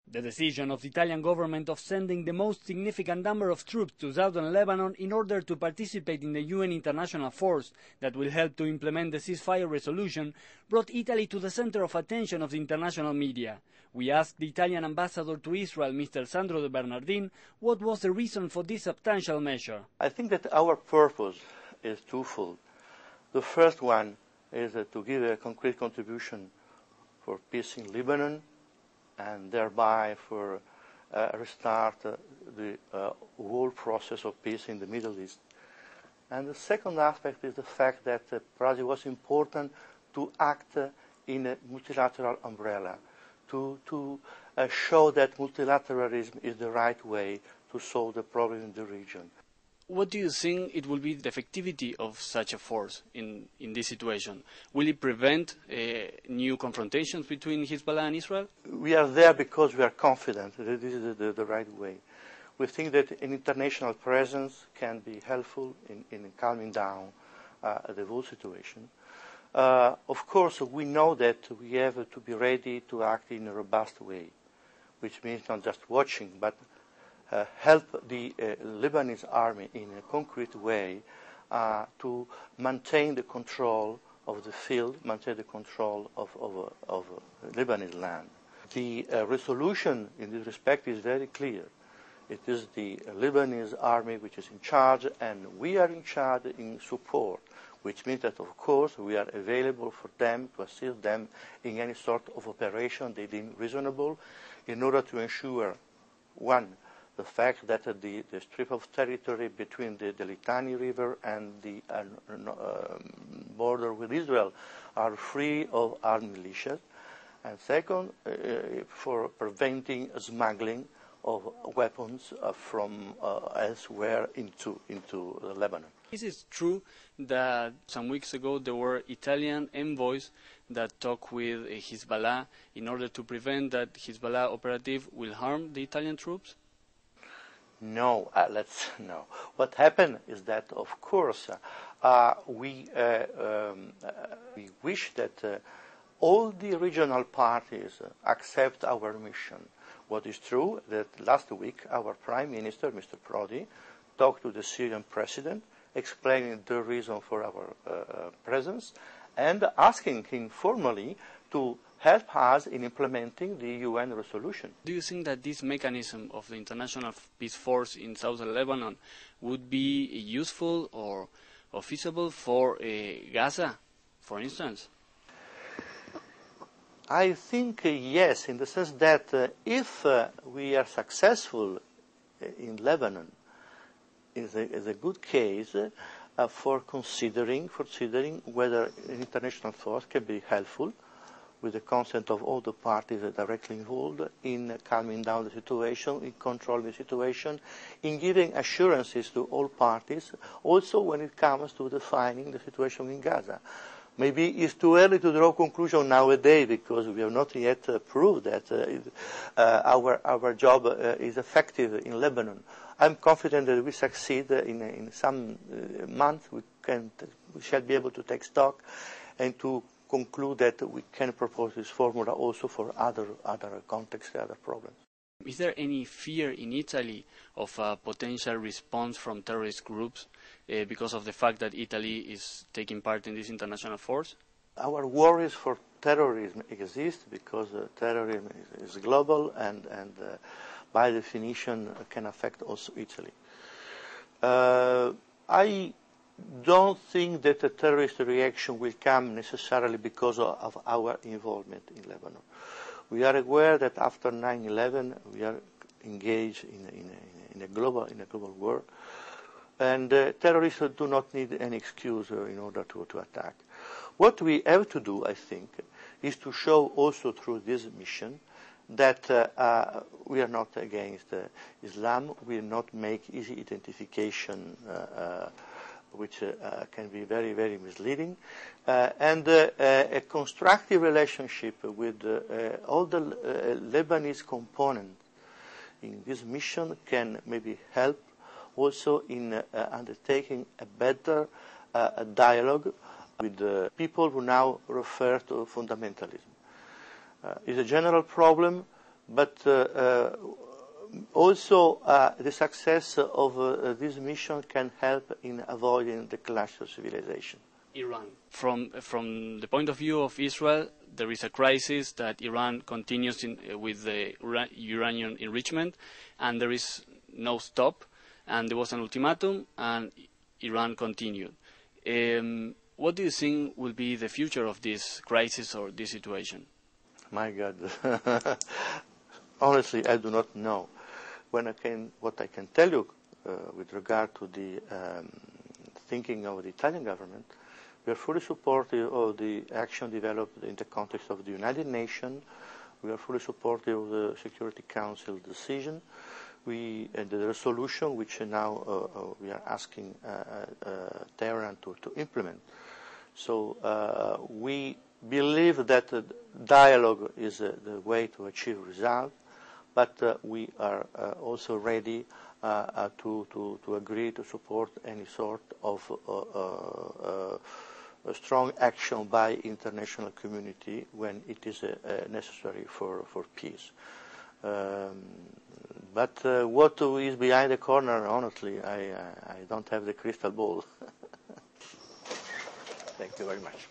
The decision of the Italian government of sending the most significant number of troops to southern Lebanon in order to participate in the UN international force that will help to implement the ceasefire resolution brought Italy to the center of attention of the international media. We asked the Italian ambassador to Israel, Mr. Sandro De Bernardin, what was the reason for this substantial measure. I think that our purpose is twofold. The first one is to give a concrete contribution for peace in Lebanon, and thereby for restart the whole process of peace in the Middle East. And the second aspect is the fact that perhaps it was important to act in a multilateral umbrella, to show that multilateralism is the right way to solve the problem in the region. What do you think it will be the effectivity of such a force in this situation? Will it prevent new confrontations between Hezbollah and Israel? We are there because we are confident that this is the right way. We think that an international presence can be helpful in calming down the whole situation. Of course, we know that we have to be ready to act in a robust way, which means not just watching, but help the Lebanese army in a concrete way to maintain the control of the field, maintain the control of Lebanese land. The resolution in this respect is very clear. It is the Lebanese army which is in charge, and we are in charge in support, which means that, of course, we are available for them to assist them in any sort of operation they deem reasonable in order to ensure, one, the fact that the strip of territory between the Litani River and the border with Israel are free of armed militias, and second, for preventing smuggling of weapons from elsewhere into Lebanon. Is it true that some weeks ago there were Italian envoys that talked with Hezbollah in order to prevent that Hezbollah operative will harm the Italian troops? No, no. What happened is that, of course, we wish that all the regional parties accept our mission. What is true that last week our Prime Minister, Mr. Prodi, talked to the Syrian President, explaining the reason for our presence, and asking him formally to help us in implementing the UN resolution. Do you think that this mechanism of the international peace force in southern Lebanon would be useful or feasible for Gaza, for instance? I think yes, in the sense that if we are successful in Lebanon, is a good case for considering whether an international force can be helpful with the consent of all the parties directly involved in calming down the situation, in controlling the situation, in giving assurances to all parties, also when it comes to defining the situation in Gaza. Maybe it's too early to draw a conclusion nowadays because we have not yet proved that our job is effective in Lebanon. I'm confident that we succeed in some months. We shall be able to take stock and to conclude that we can propose this formula also for other contexts, other problems. Is there any fear in Italy of a potential response from terrorist groups because of the fact that Italy is taking part in this international force? Our worries for terrorism exist because terrorism is global and by definition can affect also Italy. I don't think that a terrorist reaction will come necessarily because of our involvement in Lebanon. We are aware that after 9/11 we are engaged in a global war, and terrorists do not need any excuse in order to attack. What we have to do, I think, is to show also through this mission that we are not against Islam. We will not make easy identification which can be very, very misleading, and a constructive relationship with all the Lebanese components in this mission can maybe help also in undertaking a better dialogue with the people who now refer to fundamentalism. It's a general problem. But also the success of this mission can help in avoiding the clash of civilization. Iran. From the point of view of Israel, there is a crisis that Iran continues with the uranium enrichment, and there is no stop, and there was an ultimatum, and Iran continued. What do you think will be the future of this crisis or this situation? My God, honestly, I do not know. What I can tell you with regard to the thinking of the Italian government, we are fully supportive of the action developed in the context of the United Nations. We are fully supportive of the Security Council decision. And the resolution which now we are asking Tehran to implement. So we believe that dialogue is the way to achieve results, but we are also ready to agree to support any sort of strong action by international community when it is necessary for peace. But what is behind the corner, honestly, I don't have the crystal ball. Thank you very much.